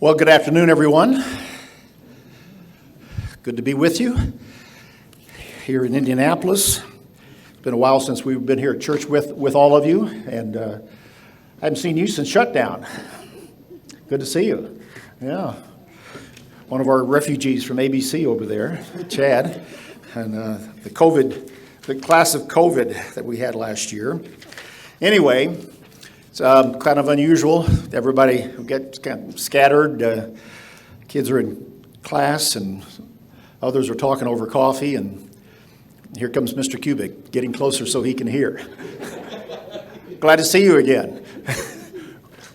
Well, good afternoon, everyone. Good to be with you here in Indianapolis. It's been a while since we've been here at church with all of you, and I haven't seen you since shutdown. Good to see you. Yeah. One of our refugees from ABC over there, Chad, and the class of COVID that we had last year. Anyway, it's kind of unusual. Everybody gets kind of scattered. Kids are in class, and others are talking over coffee. And here comes Mr. Kubik, getting closer so he can hear. Glad to see you again.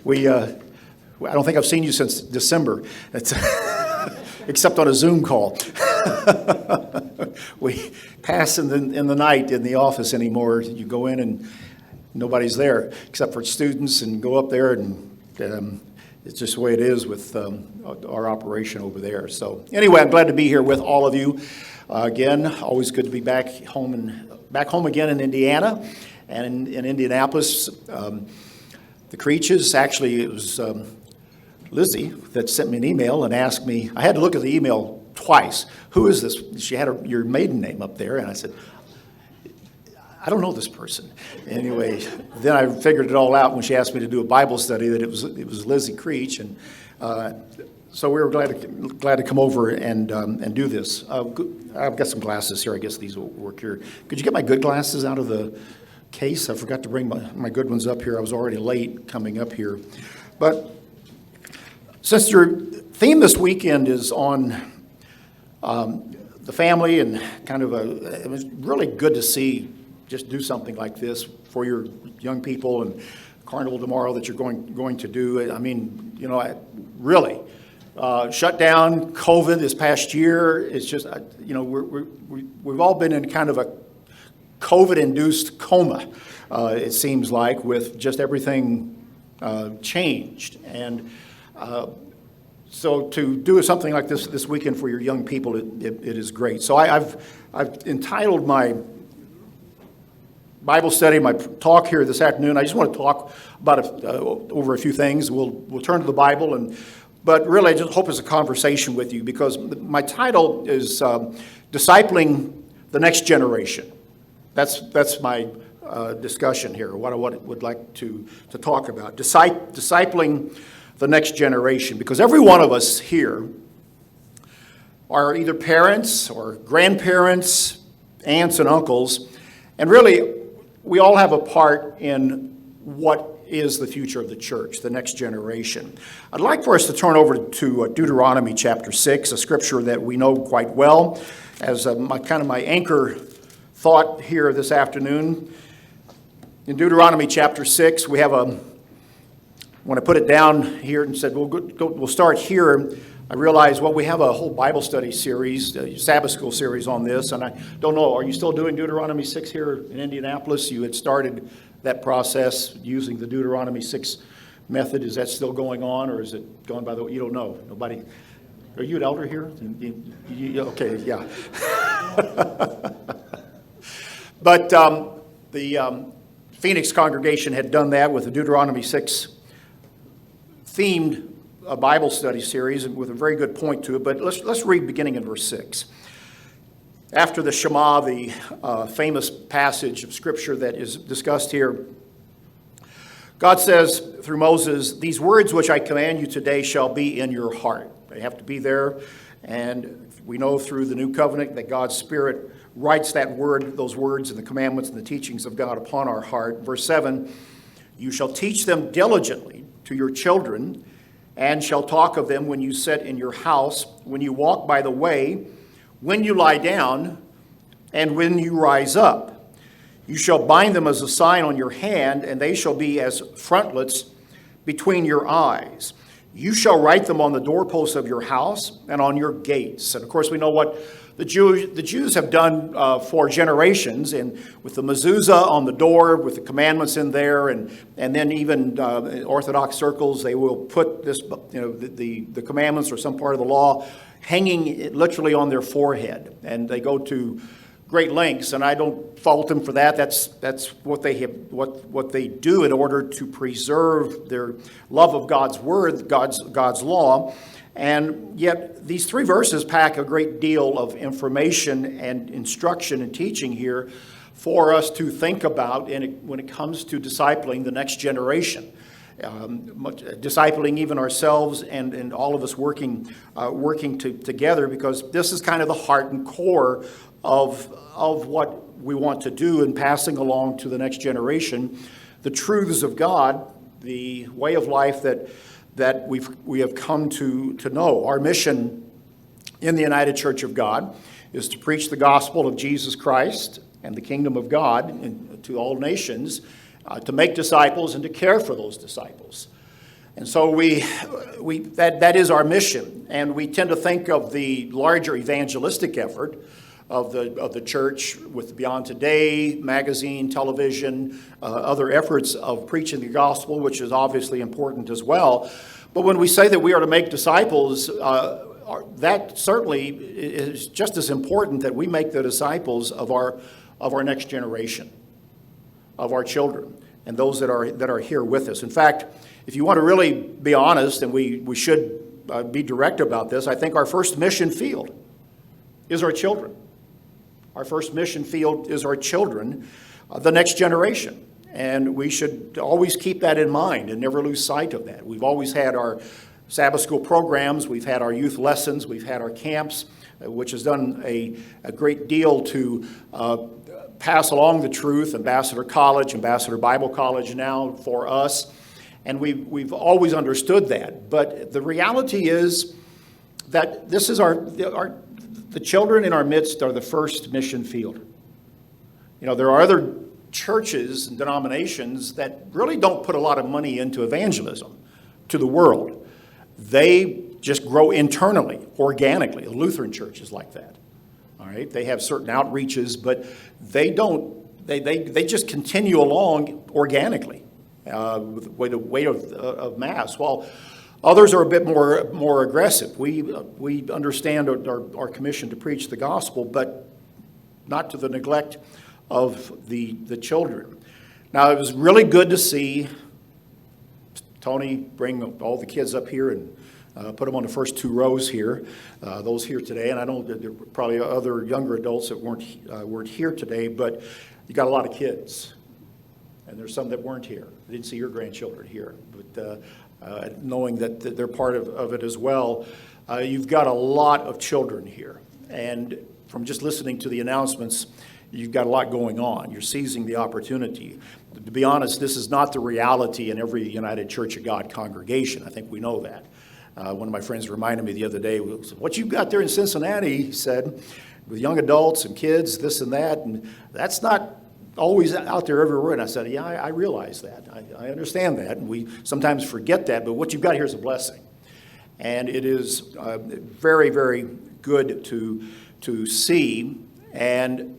I don't think I've seen you since December, except on a Zoom call. We pass in the night in the office anymore. You go in and nobody's there except for students, and go up there, and it's just the way it is with our operation over there. So anyway, I'm glad to be here with all of you again. Always good to be back home again in Indiana and in Indianapolis. The Creeches, actually, it was Lizzie that sent me an email and asked me. I had to look at the email twice. Who is this? She had your maiden name up there, and I said, I don't know this person. Anyway, then I figured it all out when she asked me to do a Bible study that it was Lizzie Creech, and so we were glad to come over and do this. I've got some glasses here. I guess these will work here. Could you get my good glasses out of the case? I forgot to bring my good ones up here. I was already late coming up here, but since your theme this weekend is on the family and kind of it was really good to see. Just do something like this for your young people, and Carnival tomorrow that you're going to do. I mean, really shut down COVID this past year. It's just, we've all been in kind of a COVID-induced coma. It seems like, with just everything changed, and so to do something like this weekend for your young people, it is great. So I've entitled my Bible study, my talk here this afternoon. I just want to talk about over a few things. We'll turn to the Bible, but really I just hope it's a conversation with you, because my title is Discipling the Next Generation. That's my discussion here, what I would like to talk about. Discipling the next generation, because every one of us here are either parents or grandparents, aunts and uncles, and really we all have a part in what is the future of the church, the next generation. I'd like for us to turn over to Deuteronomy chapter 6, a scripture that we know quite well, as my anchor thought here this afternoon. In Deuteronomy chapter 6, we have when I put it down here and said, we'll start here, I realized, we have a whole Bible study series, Sabbath school series on this, and I don't know, are you still doing Deuteronomy 6 here in Indianapolis? You had started that process using the Deuteronomy 6 method. Is that still going on, or is it going by you don't know? Nobody? Are you an elder here? Okay, yeah. But the Phoenix congregation had done that with the Deuteronomy 6 themed a Bible study series, and with a very good point to it. But let's read beginning in verse 6. After the Shema, the famous passage of Scripture that is discussed here, God says through Moses, "These words which I command you today shall be in your heart." They have to be there, and we know through the new covenant that God's Spirit writes those words and the commandments and the teachings of God upon our heart. Verse 7, "You shall teach them diligently to your children, and shall talk of them when you sit in your house, when you walk by the way, when you lie down, and when you rise up. You shall bind them as a sign on your hand, and they shall be as frontlets between your eyes. You shall write them on the doorposts of your house and on your gates." And of course, we know what the Jews have done for generations, and with the mezuzah on the door, with the commandments in there, and then even in Orthodox circles, they will put this, the commandments or some part of the law hanging literally on their forehead, and they go to great lengths, and I don't fault them for that. That's what they have, what they do in order to preserve their love of God's word, God's law. And yet these 3 verses pack a great deal of information and instruction and teaching here for us to think about when it comes to discipling the next generation. Discipling even ourselves and all of us working together, because this is kind of the heart and core of what we want to do in passing along to the next generation the truths of God, the way of life that we have come to know. Our mission in the United Church of God is to preach the gospel of Jesus Christ and the kingdom of God to all nations, to make disciples and to care for those disciples. And so that is our mission. And we tend to think of the larger evangelistic effort of the church with Beyond Today, magazine, television, other efforts of preaching the gospel, which is obviously important as well. But when we say that we are to make disciples, that certainly is just as important that we make the disciples of our next generation, of our children, and those that are here with us. In fact, if you want to really be honest, and we should be direct about this, I think our first mission field is our children. Our first mission field is our children, the next generation. And we should always keep that in mind and never lose sight of that. We've always had our Sabbath school programs, we've had our youth lessons, we've had our camps, which has done a great deal to pass along the truth. Ambassador College, Ambassador Bible College now for us. And we've always understood that. But the reality is that this is the children in our midst are the first mission field. You know, there are other churches and denominations that really don't put a lot of money into evangelism to the world. They just grow internally, organically. The Lutheran church is like that. All right, they have certain outreaches, but they don't. They just continue along organically with the weight of mass. While others are a bit more aggressive. We understand our commission to preach the gospel, but not to the neglect of the children. Now, it was really good to see Tony bring all the kids up here and put them on the first 2 rows here, those here today. And I know that there were probably other younger adults that weren't here today, but you got a lot of kids. And there's some that weren't here. I didn't see your grandchildren here, but knowing that they're part of it as well. You've got a lot of children here. And from just listening to the announcements, you've got a lot going on. You're seizing the opportunity. To be honest, this is not the reality in every United Church of God congregation. I think we know that. One of my friends reminded me the other day, what you've got there in Cincinnati, he said, with young adults and kids, this and that, and that's not always out there everywhere. And I said, yeah, I realize that. I understand that. And we sometimes forget that. But what you've got here is a blessing. And it is very, very good to see. And,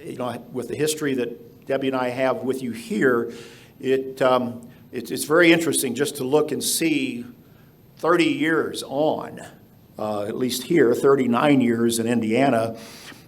you know, with the history that Debbie and I have with you here, it's very interesting just to look and see 30 years on, at least here, 39 years in Indiana.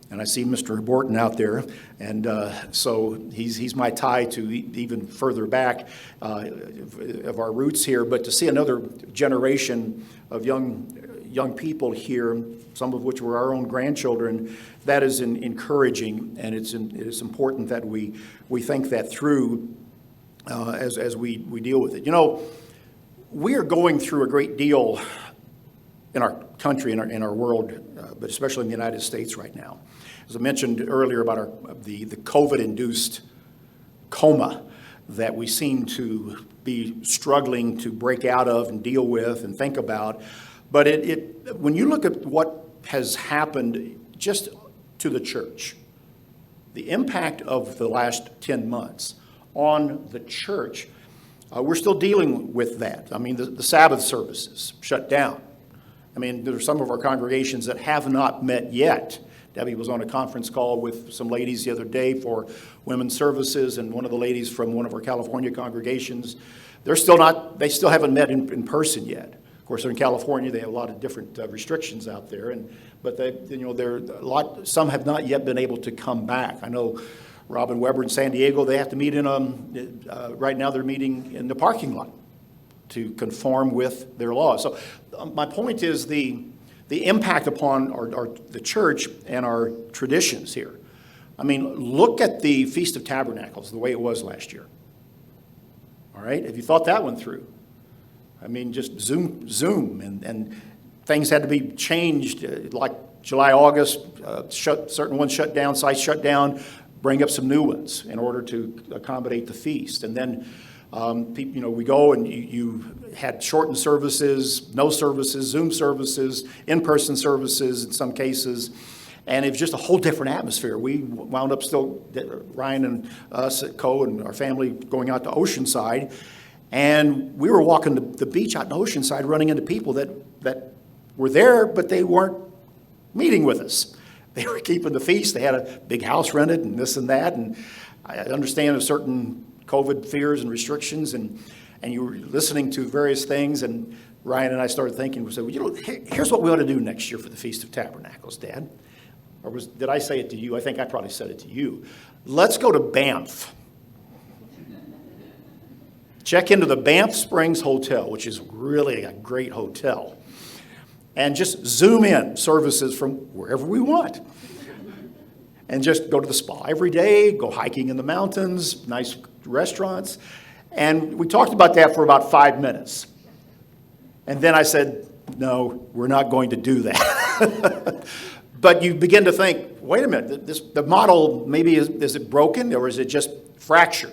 And I see Mr. Borton out there, and so he's my tie to even further back of our roots here. But to see another generation of young people here, some of which were our own grandchildren, that is encouraging, and it is important that we think that through as we deal with it. You know, we are going through a great deal in our country, in our world, but especially in the United States right now. As I mentioned earlier about the COVID-induced coma that we seem to be struggling to break out of and deal with and think about. But when you look at what has happened just to the church, the impact of the last 10 months on the church, we're still dealing with that. I mean, the Sabbath services shut down. I mean, there are some of our congregations that have not met yet. Debbie was on a conference call with some ladies the other day for women's services, and one of the ladies from one of our California congregations, they still haven't met in person yet. Of course, they're in California. They have a lot of different restrictions out there, but they're a lot. Some have not yet been able to come back. I know Rob and Weber in San Diego. They have to meet right now they're meeting in the parking lot to conform with their laws. So my point is the impact upon the church and our traditions here. I mean, look at the Feast of Tabernacles, the way it was last year. All right? Have you thought that one through? I mean, just Zoom, and things had to be changed, like July, August, certain ones shut down, sites shut down, bring up some new ones in order to accommodate the feast. And then, we go and you had shortened services, no services, Zoom services, in-person services in some cases. And it was just a whole different atmosphere. We wound up still, Ryan and us at Co and our family going out to Oceanside. And we were walking the beach out in Oceanside running into people that were there, but they weren't meeting with us. They were keeping the feast. They had a big house rented and this and that. And I understand a certain COVID fears and restrictions. And you were listening to various things. And Ryan and I started thinking, we said, here's what we ought to do next year for the Feast of Tabernacles, Dad. Or did I say it to you? I think I probably said it to you. Let's go to Banff. Check into the Banff Springs Hotel, which is really a great hotel. And just zoom in services from wherever we want. And just go to the spa every day, go hiking in the mountains, nice restaurants. And we talked about that for about 5 minutes. And then I said, no, we're not going to do that. But you begin to think, wait a minute, the model maybe is it broken or is it just fractured?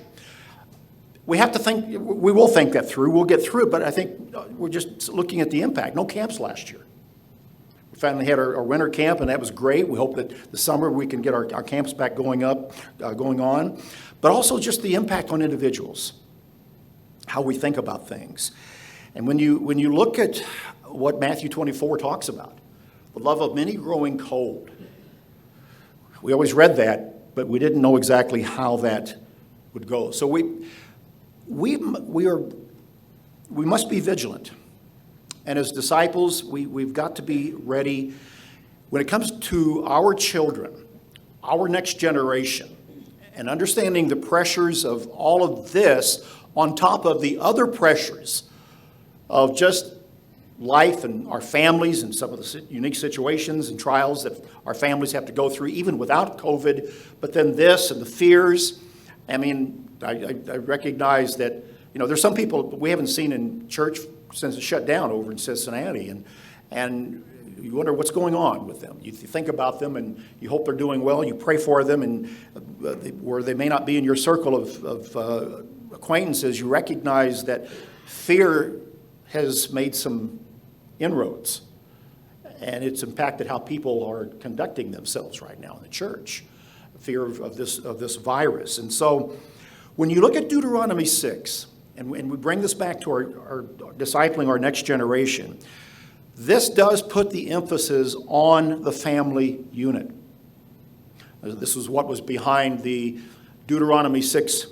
We have to think, we will think that through, we'll get through it, but I think we're just looking at the impact. No camps last year. We finally had our winter camp, and that was great. We hope that the summer we can get our camps back going on. But also just the impact on individuals, how we think about things. And when you look at what Matthew 24 talks about, the love of many growing cold. We always read that, but we didn't know exactly how that would go. So we must be vigilant. And as disciples, we've got to be ready when it comes to our children, our next generation, and understanding the pressures of all of this on top of the other pressures of just life and our families and some of the unique situations and trials that our families have to go through, even without COVID, but then this and the fears. I mean, I recognize that, there's some people we haven't seen in church since it shut down over in Cincinnati, and you wonder what's going on with them. You think about them, and you hope they're doing well. You pray for them, and where they may not be in your circle of acquaintances, you recognize that fear has made some inroads, and it's impacted how people are conducting themselves right now in the church. Fear of this virus. And so when you look at Deuteronomy 6, and we bring this back to our discipling our next generation, this does put the emphasis on the family unit. This is what was behind the Deuteronomy 6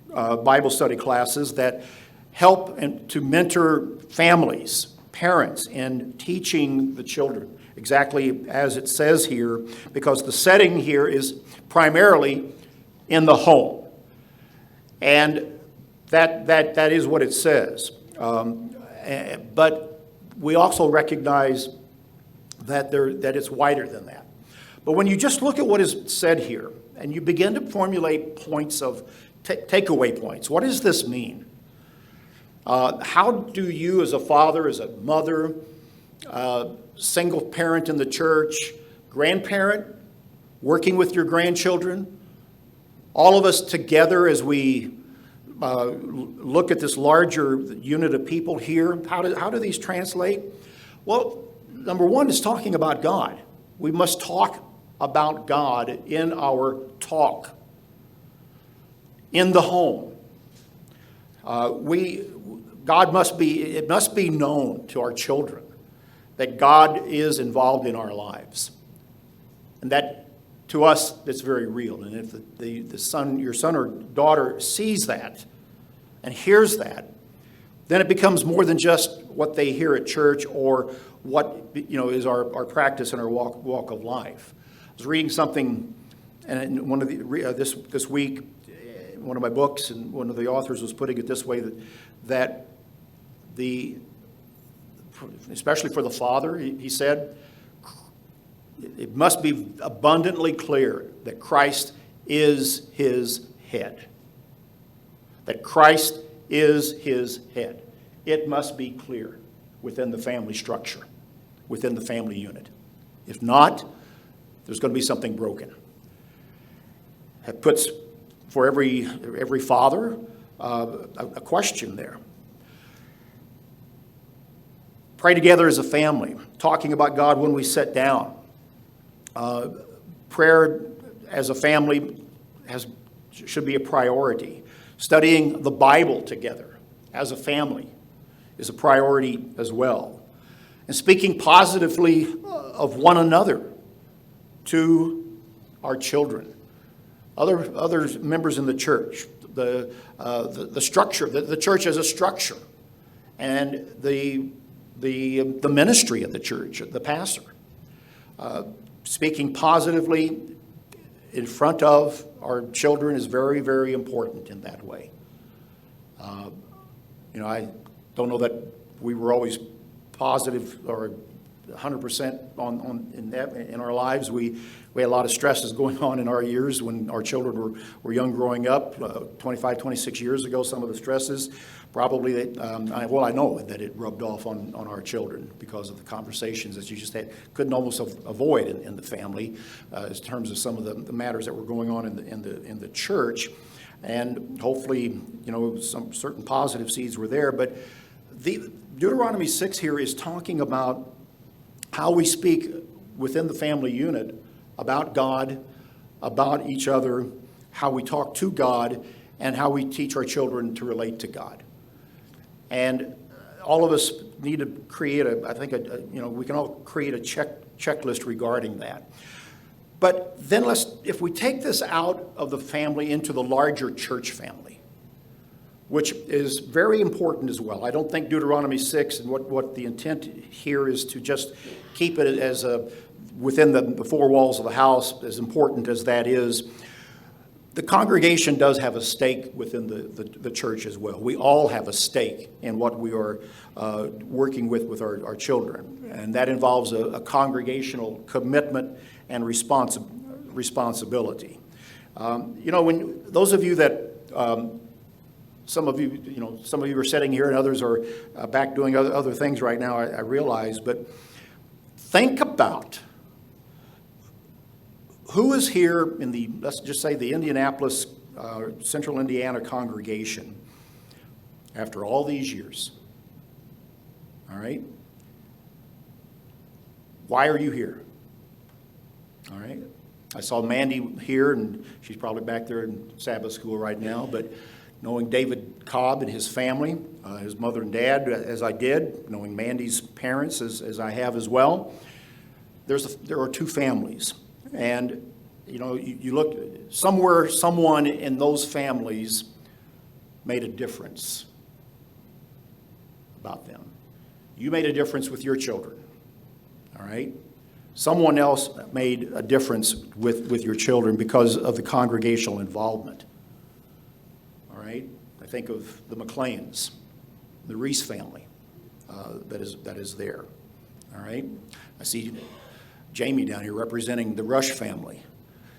Bible study classes that help to mentor families, parents, in teaching the children, exactly as it says here, because the setting here is primarily in the home. And that is what it says. But we also recognize that it's wider than that. But when you just look at what is said here, and you begin to formulate points of takeaway points, what does this mean? How do you, as a father, as a mother, single parent in the church, grandparent, working with your grandchildren, all of us together as we look at this larger unit of people here, how do these translate? Well, number one is talking about God. We must talk about God in our talk, in the home. It must be known to our children that God is involved in our lives. And that, to us, that's very real. And if your son or daughter sees that and hears that, then it becomes more than just what they hear at church or what is our practice in our walk of life. I was reading something, and one of this week, one of my books, and one of the authors was putting it this way, that especially for the father, he said, it must be abundantly clear that Christ is his head. That Christ is his head. It must be clear within the family structure, within the family unit. If not, there's going to be something broken. It puts, for every father, a question there. Pray together as a family, talking about God when we sit down. Prayer as a family should be a priority. Studying the Bible together as a family is a priority as well. And speaking positively of one another to our children, other members in the church, the structure, the church as a structure, and the ministry of the church, the pastor. Speaking positively in front of our children is very, very important in that way. I don't know that we were always positive or 100% in our lives. We had a lot of stresses going on in our years when our children were young growing up, 25, 26 years ago. Some of the stresses probably, I know that it rubbed off on our children because of the conversations that you just couldn't almost avoid in the family in terms of some of the matters that were going on in the church. And hopefully, some certain positive seeds were there. But the Deuteronomy 6 here is talking about how we speak within the family unit about God, about each other, how we talk to God, and how we teach our children to relate to God. And all of us need to create we can all create a checklist regarding that. But then if we take this out of the family into the larger church family, which is very important as well. I don't think Deuteronomy 6 and what the intent here is to just keep it as within the four walls of the house, as important as that is. The congregation does have a stake within the church as well. We all have a stake in what we are working with our children. And that involves a congregational commitment and responsibility. When those of you that some of you are sitting here and others are back doing other things right now, I realize, but think about who is here in let's just say the Indianapolis, Central Indiana congregation after all these years. All right? Why are you here? All right? I saw Mandy here, and she's probably back there in Sabbath school right now, but knowing David Cobb and his family, his mother and dad, as I did, knowing Mandy's parents as I have as well, there are two families. And, you look somewhere, someone in those families made a difference about them. You made a difference with your children, all right? Someone else made a difference with your children because of the congregational involvement, all right? I think of the McLeans, the Reese family that is there, all right? I see Jamie down here representing the Rush family.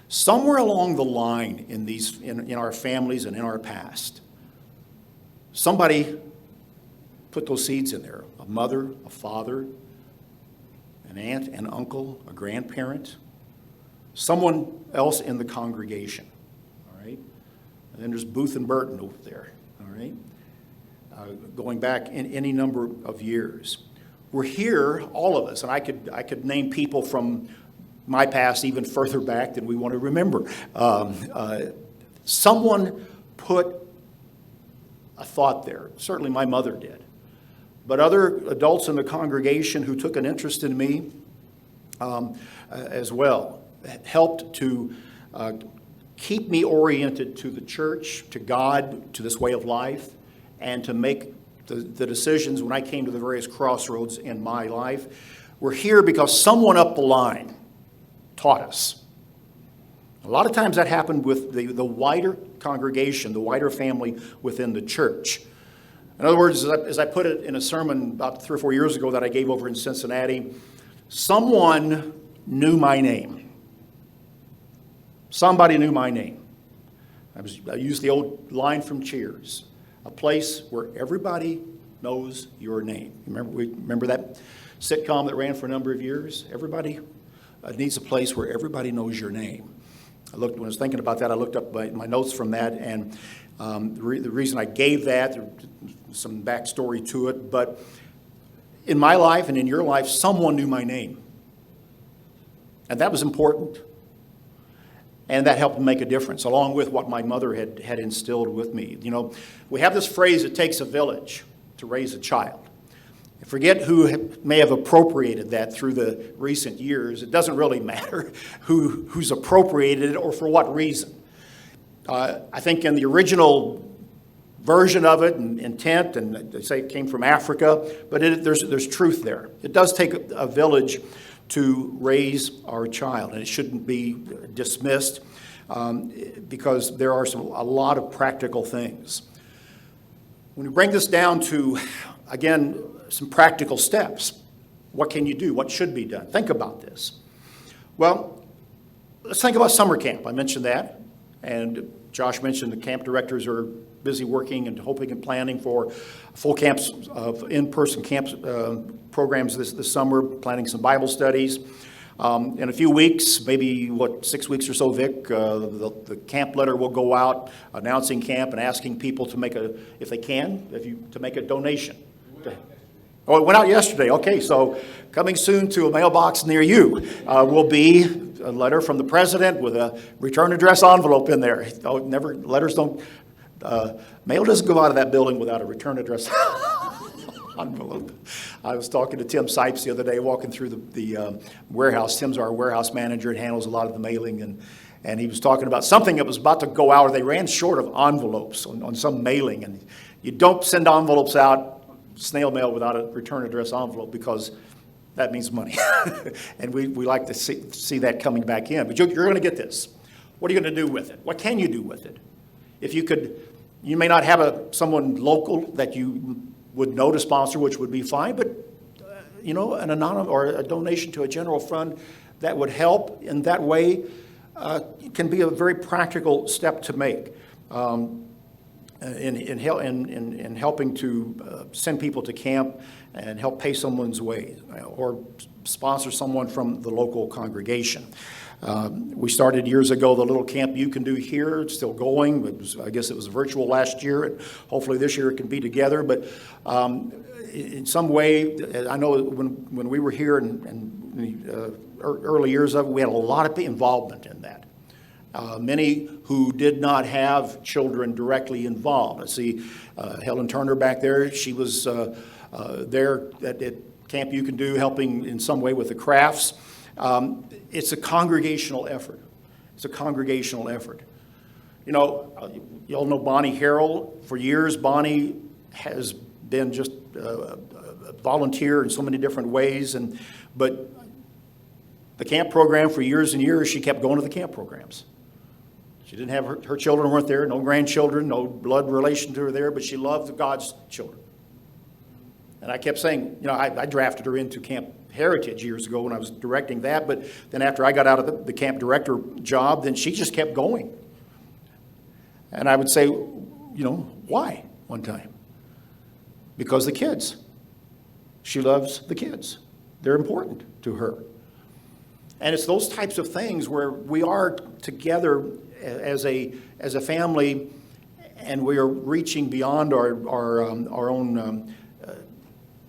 Somewhere along the line in our families and in our past, somebody put those seeds in there. A mother, a father, an aunt, an uncle, a grandparent, someone else in the congregation, all right? And then there's Booth and Burton over there, all right? Going back in any number of years. We're here, all of us, and I could name people from my past even further back than we want to remember. Someone put a thought there. Certainly my mother did. But other adults in the congregation who took an interest in me as well helped to keep me oriented to the church, to God, to this way of life, and to make the decisions when I came to the various crossroads in my life were here because someone up the line taught us. A lot of times that happened with the wider congregation, the wider family within the church. In other words, as I put it in a sermon about 3 or 4 years ago that I gave over in Cincinnati, someone knew my name. Somebody knew my name. I used the old line from Cheers, a place where everybody knows your name. Remember that sitcom that ran for a number of years? Everybody needs a place where everybody knows your name. When I was thinking about that, I looked up my notes from that, and the reason I gave that, there's some backstory to it, but in my life and in your life, someone knew my name. And that was important. And that helped make a difference, along with what my mother had instilled with me. You know, we have this phrase, it takes a village to raise a child. I forget who may have appropriated that through the recent years. It doesn't really matter who's appropriated it or for what reason. I think in the original version of it and intent, and they say it came from Africa, but there's truth there. It does take a village to raise our child, and it shouldn't be dismissed because there are a lot of practical things. When we bring this down to, again, some practical steps, what can you do? What should be done? Think about this. Well, let's think about summer camp. I mentioned that, and Josh mentioned the camp directors are busy working and hoping and planning for full camps of in-person camp programs this summer, planning some Bible studies. In a few weeks, maybe 6 weeks or so, Vic, the camp letter will go out announcing camp and asking people to make to make a donation. Oh, it went out yesterday. Okay, so coming soon to a mailbox near you will be a letter from the president with a return address envelope in there. Mail doesn't go out of that building without a return address envelope. I was talking to Tim Sipes the other day, walking through the warehouse. Tim's our warehouse manager and handles a lot of the mailing, and he was talking about something that was about to go out, or they ran short of envelopes on some mailing, and you don't send envelopes out, snail mail, without a return address envelope, because that means money. And we like to see that coming back in. But you're going to get this. What are you going to do with it? What can you do with it? If you may not have someone local that you would know to sponsor, which would be fine, but an anonymous or a donation to a general fund that would help in that way can be a very practical step to make in helping to send people to camp and help pay someone's way or sponsor someone from the local congregation. We started years ago the little camp you can do here. It's still going. I guess it was virtual last year, and hopefully this year it can be together. But in some way, I know when we were here in the early years of it, we had a lot of involvement in that. Many who did not have children directly involved. I see Helen Turner back there. She was there at Camp You Can Do, helping in some way with the crafts. It's a congregational effort. It's a congregational effort. You all know Bonnie Harrell. For years, Bonnie has been just a volunteer in so many different ways. But the camp program, for years and years, she kept going to the camp programs. She didn't have her children weren't there, no grandchildren, no blood relation to her there, but she loved God's children. And I kept saying, I drafted her into Camp Heritage years ago when I was directing that, but then after I got out of the camp director job, then she just kept going. And I would say, why one time? Because the kids. She loves the kids. They're important to her. And it's those types of things where we are together as a family, and we are reaching beyond our own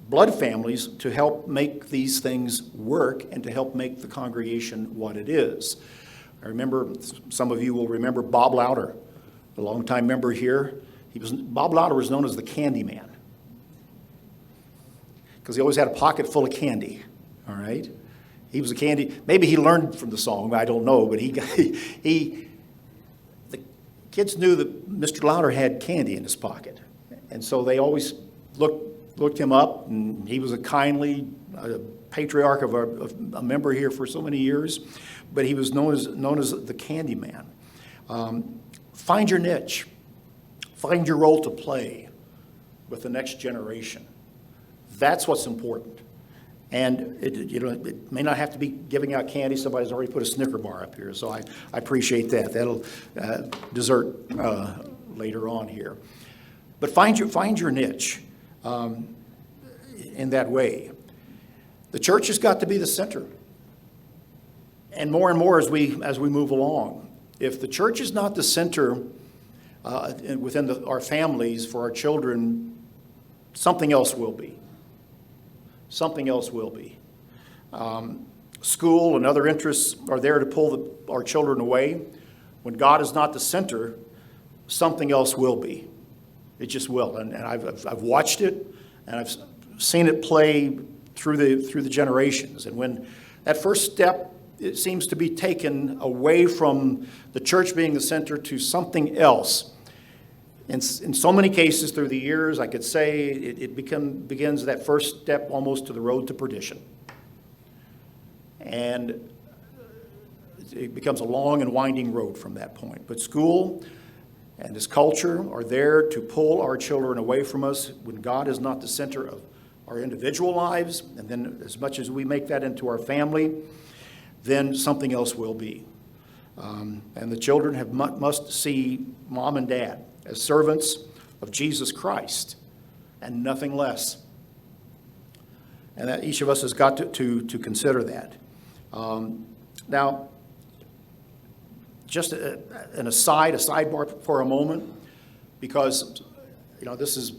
blood families to help make these things work and to help make the congregation what it is. I remember, some of you will remember Bob Louder, a longtime member here. Bob Louder was known as the Candy Man because he always had a pocket full of candy, all right? He was a candy, maybe he learned from the song, I don't know, but the kids knew that Mr. Louder had candy in his pocket. And so they always looked him up, and he was a kindly patriarch of a member here for so many years, but he was known as the Candy Man. Find your niche. Find your role to play with the next generation. That's what's important. And it may not have to be giving out candy. Somebody's already put a Snicker bar up here, so I appreciate that. That'll dessert later on here. But find your niche in that way. The church has got to be the center. And more as we move along. If the church is not the center within our families for our children, something else will be. Something else will be. School and other interests are there to pull our children away. When God is not the center, something else will be. It just will. And I've watched it, and I've seen it play through the generations. And when that first step, it seems to be taken away from the church being the center to something else. In so many cases through the years, I could say it begins that first step almost to the road to perdition. And it becomes a long and winding road from that point. But school and this culture are there to pull our children away from us when God is not the center of our individual lives. And then as much as we make that into our family, then something else will be. And the children must see mom and dad as servants of Jesus Christ and nothing less. And that each of us has got to consider that. Now, just a sidebar for a moment, because this is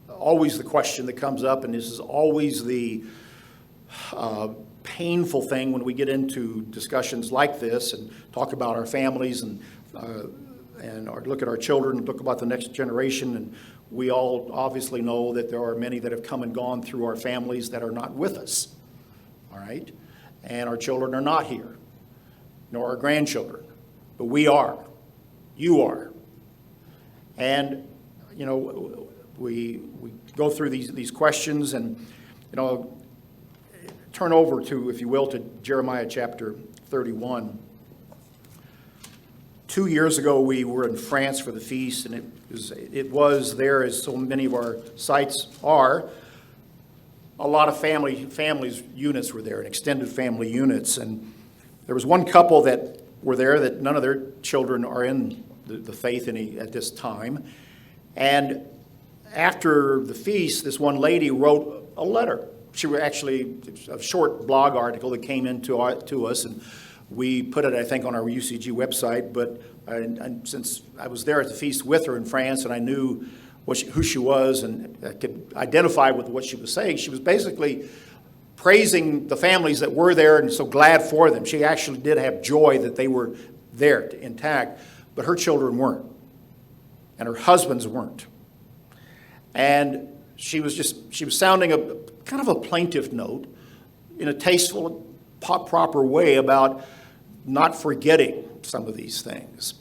always the question that comes up, and this is always the painful thing when we get into discussions like this and talk about our families and look at our children, look about the next generation. And we all obviously know that there are many that have come and gone through our families that are not with us, all right? And our children are not here, nor our grandchildren, but we are. You are. And, we go through these questions and, turn over to, if you will, to Jeremiah chapter 31. 2 years ago, we were in France for the feast, and it was there, as so many of our sites are, a lot of families units were there, and extended family units. And there was one couple that were there that none of their children are in the faith at this time. And after the feast, this one lady wrote a letter. She was actually a short blog article that came into us, and we put it, I think, on our UCG website. But since I was there at the feast with her in France, and I knew who she was, and I could identify with what she was saying, she was basically praising the families that were there and so glad for them. She actually did have joy that they were there intact, but her children weren't, and her husbands weren't. And she was sounding a kind of a plaintive note in a tasteful, proper way about not forgetting some of these things.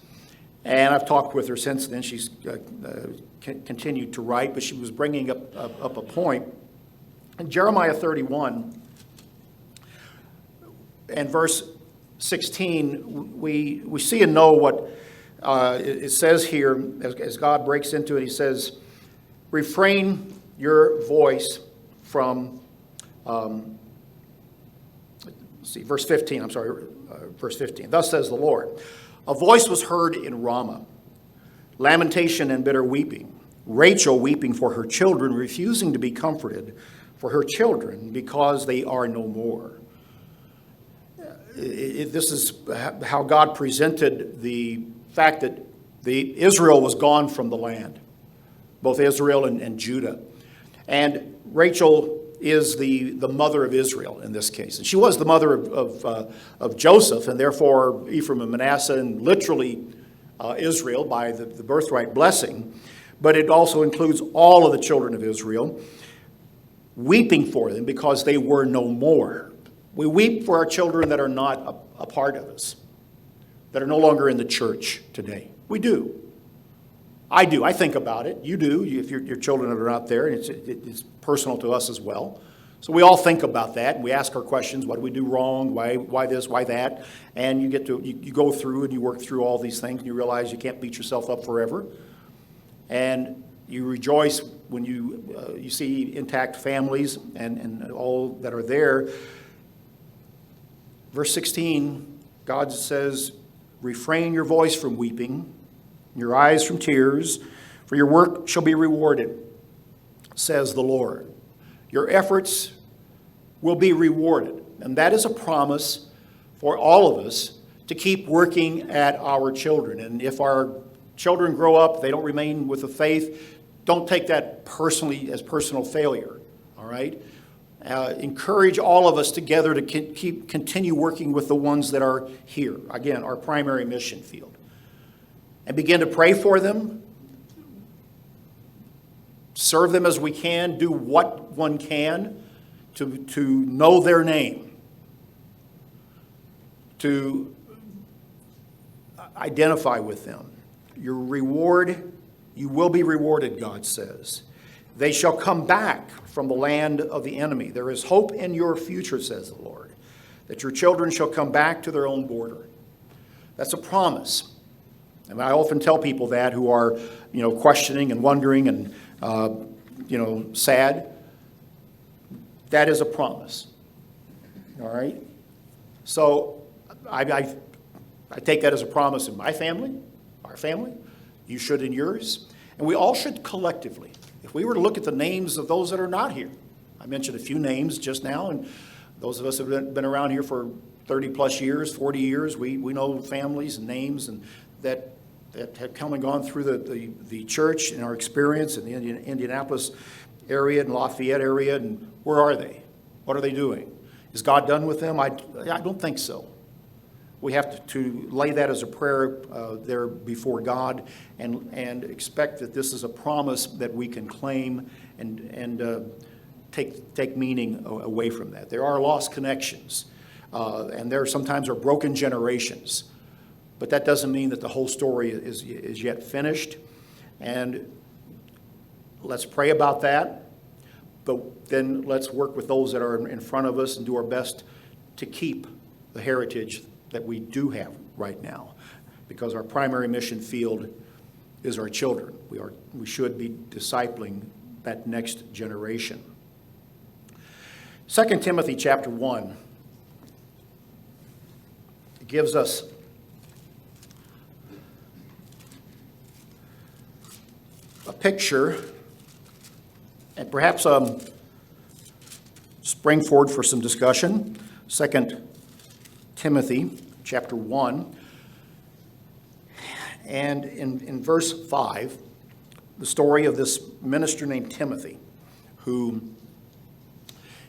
And I've talked with her since then. She's continued to write, but she was bringing up a point. In Jeremiah 31 and verse 16, we see and know what it says here as God breaks into it. He says, refrain your voice from, verse 15, verse 15. Thus says the Lord, a voice was heard in Ramah, lamentation and bitter weeping, Rachel weeping for her children, refusing to be comforted for her children because they are no more. This is how God presented the fact that Israel was gone from the land, both Israel and Judah. And Rachel is the mother of Israel in this case. And she was the mother of Joseph, and therefore Ephraim and Manasseh, and literally Israel by the birthright blessing. But it also includes all of the children of Israel, weeping for them because they were no more. We weep for our children that are not a part of us, that are no longer in the church today. We do. I do. I think about it. You do, if your children are out there, and it's personal to us as well. So we all think about that, and we ask our questions. What do we do wrong? Why this? Why that? And you go through and you work through all these things, and you realize you can't beat yourself up forever. And you rejoice when you see intact families and all that are there. Verse 16, God says, refrain your voice from weeping, your eyes from tears, for your work shall be rewarded, says the Lord. Your efforts will be rewarded. And that is a promise for all of us to keep working at our children. And if our children grow up, they don't remain with the faith, don't take that personally as personal failure, all right? Encourage all of us together to continue working with the ones that are here. Again, our primary mission field. And begin to pray for them, serve them as we can, do what one can to know their name, to identify with them. Your reward, you will be rewarded, God says. They shall come back from the land of the enemy. There is hope in your future, says the Lord, that your children shall come back to their own border. That's a promise. And I often tell people that who are, questioning and wondering and, sad. That is a promise. All right? So I take that as a promise in my family, our family. You should in yours. And we all should collectively. If we were to look at the names of those that are not here, I mentioned a few names just now, and those of us who have been around here for 30 plus years, 40 years, we know families and names and that have come and gone through the church in our experience in the Indianapolis area and Lafayette area. And where are they? What are they doing? Is God done with them? I don't think so. We have to lay that as a prayer there before God and expect that this is a promise that we can claim and take meaning away from that. There are lost connections, and there sometimes are broken generations. But that doesn't mean that the whole story is yet finished. And let's pray about that. But then let's work with those that are in front of us and do our best to keep the heritage that we do have right now, because our primary mission field is our children. We should be discipling that next generation. 2 Timothy chapter 1 gives us a picture and perhaps spring forward for some discussion. 2 Timothy chapter 1, and in verse 5, the story of this minister named Timothy, who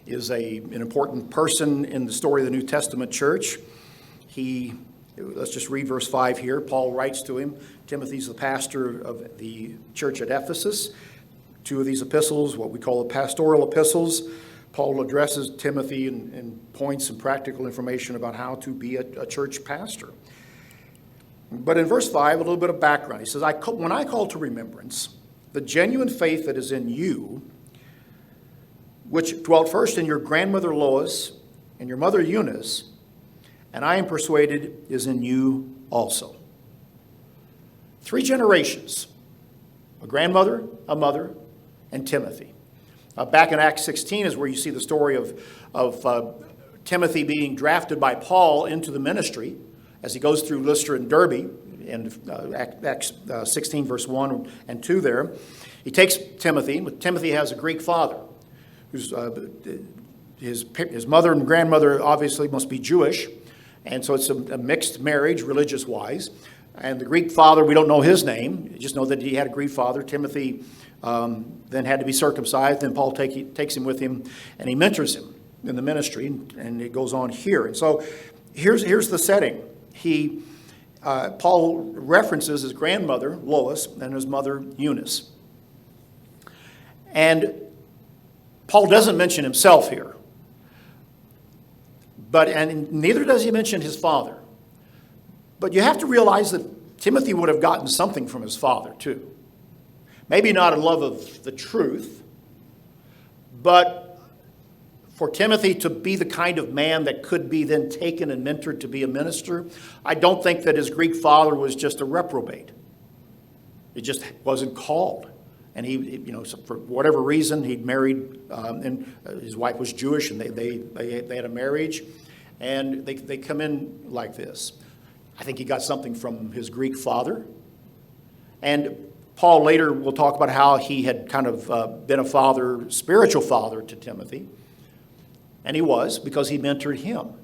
is an important person in the story of the New Testament church. Let's just read verse 5 here. Paul writes to him. Timothy's the pastor of the church at Ephesus. Two of these epistles, what we call the pastoral epistles, Paul addresses Timothy and points some practical information about how to be a church pastor. But in verse 5, a little bit of background. He says, when I call to remembrance the genuine faith that is in you, which dwelt first in your grandmother Lois and your mother Eunice, and I am persuaded is in you also. 3 generations, a grandmother, a mother, and Timothy. Back in Acts 16 is where you see the story of Timothy being drafted by Paul into the ministry as he goes through Lystra and Derbe in Acts 16 verse 1 and 2 there. He takes Timothy, but Timothy has a Greek father who's his mother and grandmother obviously must be Jewish, and so it's a mixed marriage religious-wise. And the Greek father, we don't know his name, we just know that he had a Greek father. Timothy then had to be circumcised. Then Paul takes him with him, and he mentors him in the ministry, and it goes on here. And so here's the setting. Paul references his grandmother, Lois, and his mother, Eunice. And Paul doesn't mention himself here. And neither does he mention his father. But you have to realize that Timothy would have gotten something from his father, too. Maybe not a love of the truth, but for Timothy to be the kind of man that could be then taken and mentored to be a minister, I don't think that his Greek father was just a reprobate. It just wasn't called. And he, for whatever reason, he'd married, and his wife was Jewish, and they had a marriage, and they come in like this. I think he got something from his Greek father. And Paul later will talk about how he had kind of been a father, spiritual father to Timothy. And he was, because he mentored him.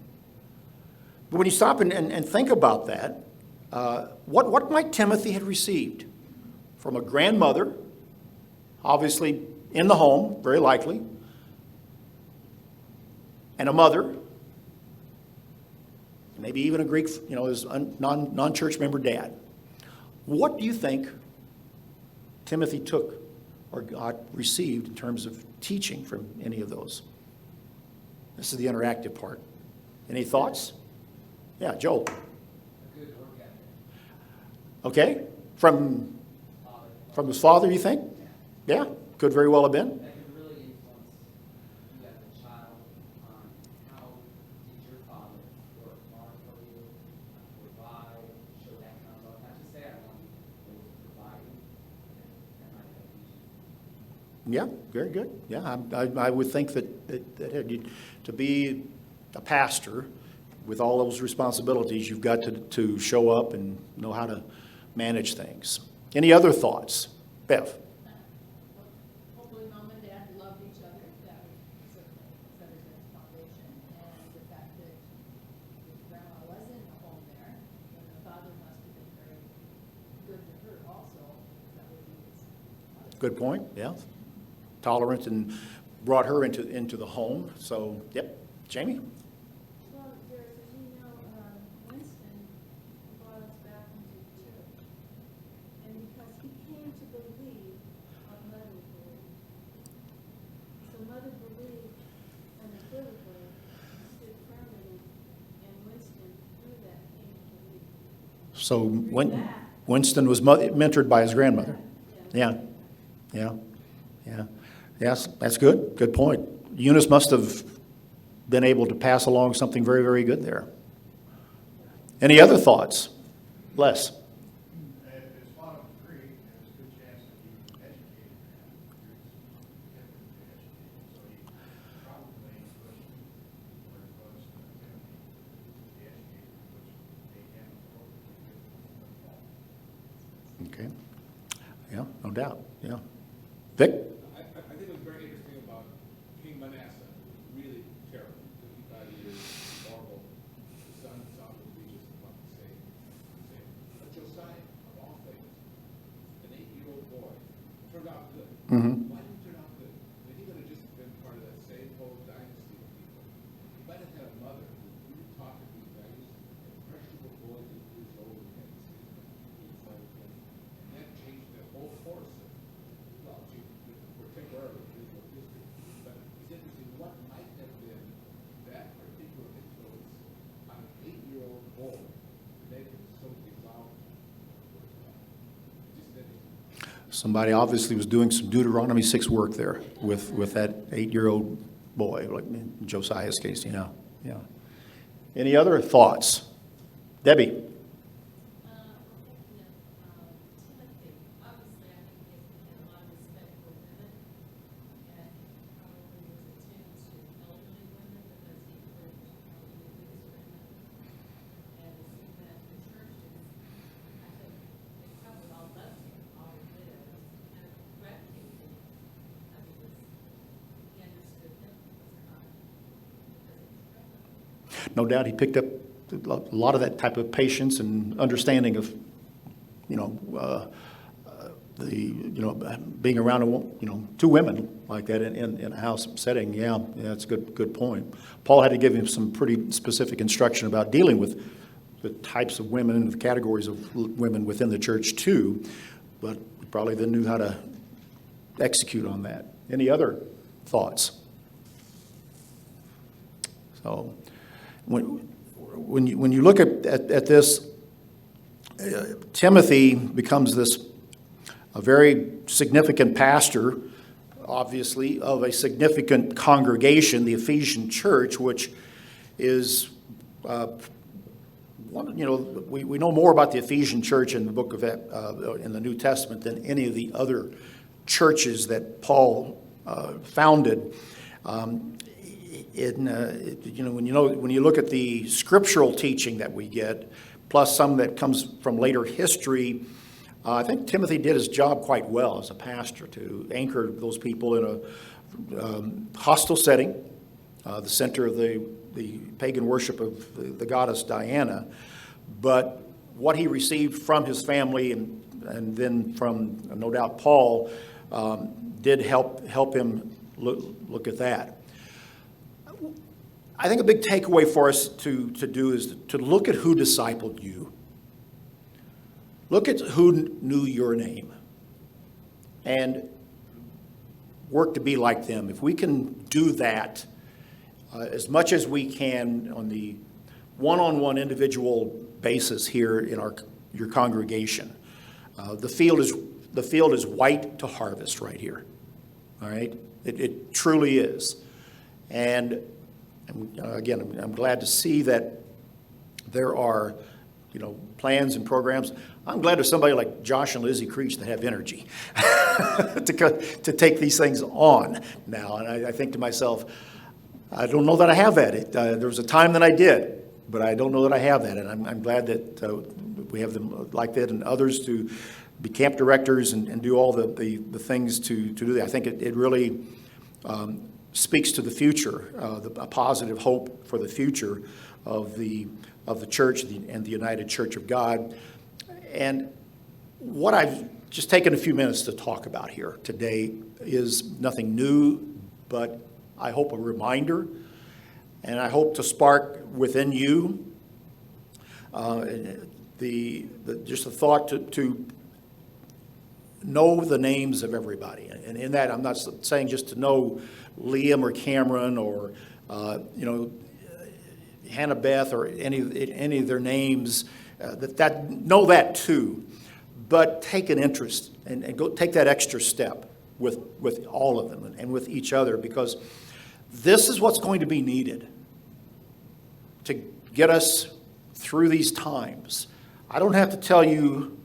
But when you stop and think about that, what might Timothy have received? From a grandmother, obviously in the home, very likely, and a mother, maybe even a Greek, his non-church member dad. What do you think Timothy took or received in terms of teaching from any of those? This is the interactive part. Any thoughts? Yeah, Joel. Good work ethic. Okay. From his father, you think? Yeah, could very well have been. That can really influence you as a child on how did your father work hard for you, provide, show that kind of love. Not to say I want you to provide, that might have teaching. Yeah, very good. Yeah, I would think that to be a pastor with all those responsibilities, you've got to show up and know how to manage things. Any other thoughts? Bev? Hopefully mom and dad loved each other. That would certainly set a good foundation. And the fact that grandma was in the home there, and the father must have been very good to her also. That would be his mother. Good point, yeah. Tolerant and brought her into the home. So, yep. Jamie? Well, Darris, as you know, Winston brought us back into the church. And because he came to believe what Mother believed. So Mother believed unequivocally, stood firmly, and Winston, through that, came to believe. So Winston was mentored by his grandmother. Yeah. Yes, that's good. Good point. Eunice must have been able to pass along something very, very good there. Any other thoughts? Les? If his father was Greek, there's a good chance that he educated him. So he probably pushed where it was Timothy, the educator, which made him appropriately good. Okay. Yeah, no doubt. Yeah. Vic? I think it was very interesting about King Manasseh. It was really terrible. 55 years, horrible. The son would be just about the same. But Josiah, of all things, an 8-year-old boy, turned out good. Mm-hmm. Why did he turn out good? I mean, he would have just been part of that same whole dynasty of people. He might have had a mother who really taught him these values. An impressionable boy that years old and had to see him inside of him. And that changed the whole course of, well, for temporarily, Israel history. But it's interesting, what might have been that particular influence on an 8-year-old boy to make him so devout towards God? Just interesting. Somebody obviously was doing some Deuteronomy 6 work there with that 8-year-old boy, like in Josiah's case. Yeah. Any other thoughts? Debbie? Timothy, obviously, I think he had a lot of respect for women, and probably was attuned to elderly women because he worked with these women. And it seemed that the churches, I think, they probably all loved him, all the widows, and it gravitated him. I mean, he understood them, was it not? Because it was relevant. No doubt he picked up a lot of that type of patience and understanding of, being around, two women like that in a house setting. Yeah, that's a good point. Paul had to give him some pretty specific instruction about dealing with the types of women and the categories of women within the church too, but he probably then knew how to execute on that. Any other thoughts? So when you look at this, Timothy becomes this a very significant pastor, obviously, of a significant congregation, the Ephesian church, which is, we know more about the Ephesian church in the book of, in the New Testament than any of the other churches that Paul founded. When you look at the scriptural teaching that we get, plus some that comes from later history, I think Timothy did his job quite well as a pastor to anchor those people in a hostile setting, the center of the pagan worship of the goddess Diana. But what he received from his family and then from, no doubt, Paul, did help him look at that. I think a big takeaway for us to do is to look at who discipled you. Look at who knew your name and work to be like them. If we can do that as much as we can on the one-on-one individual basis here in your congregation, the field is white to harvest right here. All right? It truly is. And again, I'm glad to see that there are, plans and programs. I'm glad there's somebody like Josh and Lizzie Creech that have energy to take these things on now. And I think to myself, I don't know that I have that. There was a time that I did, but I don't know that I have that. And I'm glad that we have them like that and others to be camp directors and do all the things to do that. I think it really speaks to the future, a positive hope for the future of the church and the United Church of God. And what I've just taken a few minutes to talk about here today is nothing new, but I hope a reminder, and I hope to spark within you just a thought to know the names of everybody. And in that, I'm not saying just to know Liam or Cameron or Hannah Beth or any of their names. Know that too, but take an interest and go take that extra step with all of them and with each other, because this is what's going to be needed to get us through these times. I don't have to tell you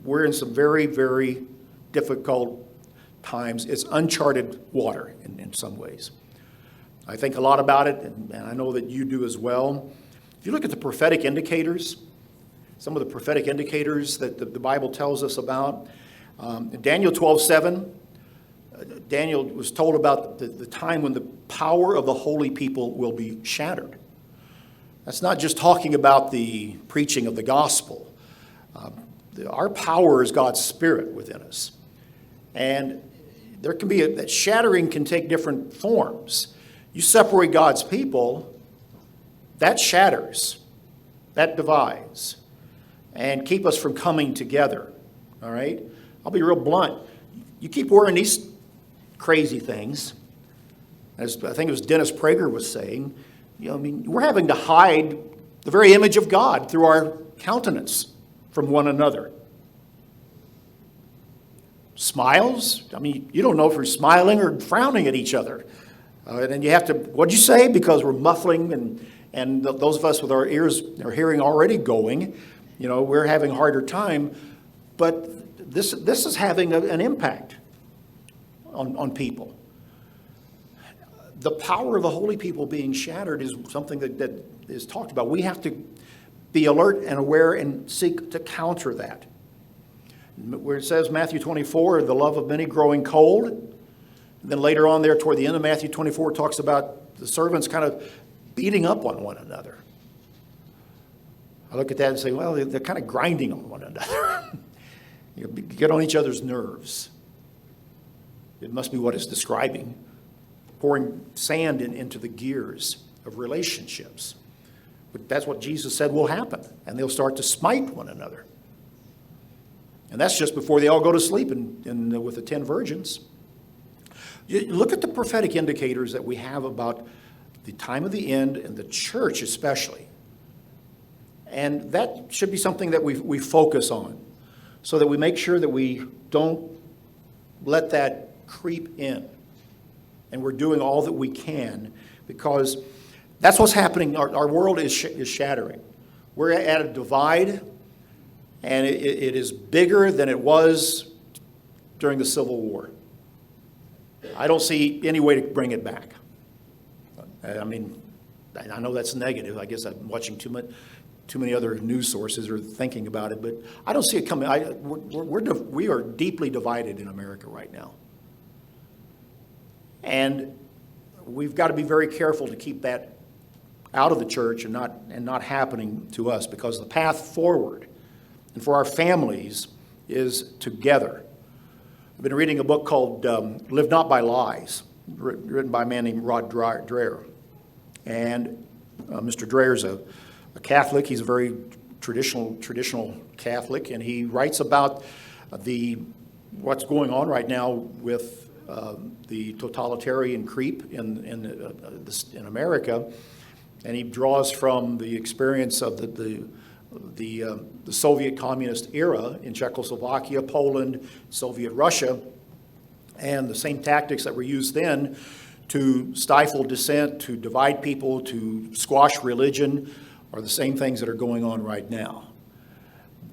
we're in some very, very difficult times. It's uncharted water in some ways. I think a lot about it, and I know that you do as well. If you look at the prophetic indicators, some of the prophetic indicators that the Bible tells us about, in Daniel 12:7, Daniel was told about the time when the power of the holy people will be shattered. That's not just talking about the preaching of the gospel. Our power is God's Spirit within us. And there can be that shattering can take different forms. You separate God's people, that shatters, that divides, and keep us from coming together. All right? I'll be real blunt. You keep wearing these crazy things, as I think it was Dennis Prager was saying, we're having to hide the very image of God through our countenance from one another. Smiles, you don't know if we're smiling or frowning at each other. And then you have to, what'd you say? Because we're muffling and those of us with our ears, our hearing already going, we're having a harder time. But this is having an impact on people. The power of the holy people being shattered is something that is talked about. We have to be alert and aware and seek to counter that. Where it says, Matthew 24, the love of many growing cold. And then later on there, toward the end of Matthew 24, talks about the servants kind of beating up on one another. I look at that and say, well, they're kind of grinding on one another. Get on each other's nerves. It must be what it's describing. Pouring sand into the gears of relationships. But that's what Jesus said will happen. And they'll start to smite one another. And that's just before they all go to sleep with the 10 virgins. You look at the prophetic indicators that we have about the time of the end and the church especially. And that should be something that we focus on. so that we make sure that we don't let that creep in. And we're doing all that we can, because that's what's happening. Our world is shattering. We're at a divide, and it is bigger than it was during the Civil War. I don't see any way to bring it back. I mean, I know that's negative. I guess I'm watching too many other news sources or thinking about it, but I don't see it coming. We are deeply divided in America right now. And we've got to be very careful to keep that out of the church and not happening to us, because the path forward and for our families is together. I've been reading a book called Live Not by Lies, written by a man named Rod Dreher. And Mr. Dreher's a Catholic. He's a very traditional Catholic, and he writes about what's going on right now with the totalitarian creep in America, and he draws from the experience of the Soviet communist era in Czechoslovakia, Poland, Soviet Russia, and the same tactics that were used then to stifle dissent, to divide people, to squash religion, are the same things that are going on right now.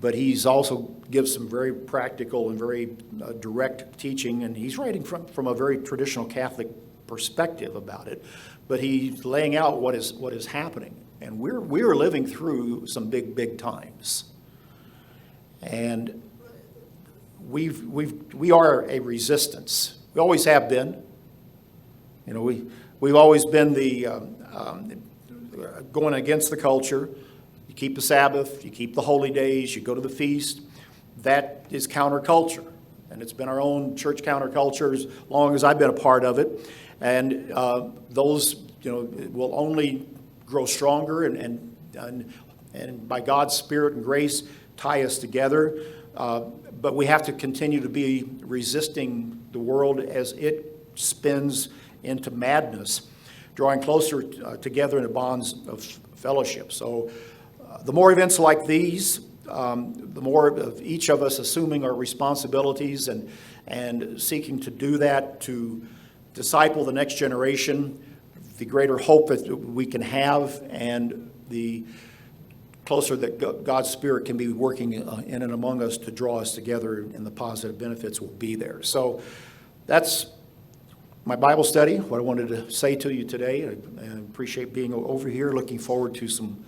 But he's also gives some very practical and very direct teaching, and he's writing from a very traditional Catholic perspective about it. But he's laying out what is happening, and we are living through some big times, and we are a resistance. We always have been. You know, we've always been going against the culture. You keep the Sabbath, you keep the holy days, you go to the feast. That is counterculture, and it's been our own church counterculture as long as I've been a part of it. And those, will only grow stronger and by God's Spirit and grace tie us together. But we have to continue to be resisting the world as it spins into madness, drawing closer together in the bonds of fellowship. So the more events like these, the more of each of us assuming our responsibilities and seeking to do that to disciple the next generation, the greater hope that we can have, and the closer that God's Spirit can be working in and among us to draw us together, and the positive benefits will be there. So that's my Bible study, what I wanted to say to you today. I appreciate being over here, looking forward to some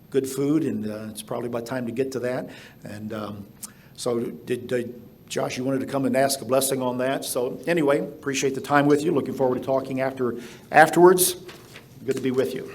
good food, and it's probably about time to get to that. And so did Josh, you wanted to come and ask a blessing on that. So anyway, appreciate the time with you. Looking forward to talking afterwards. Good to be with you.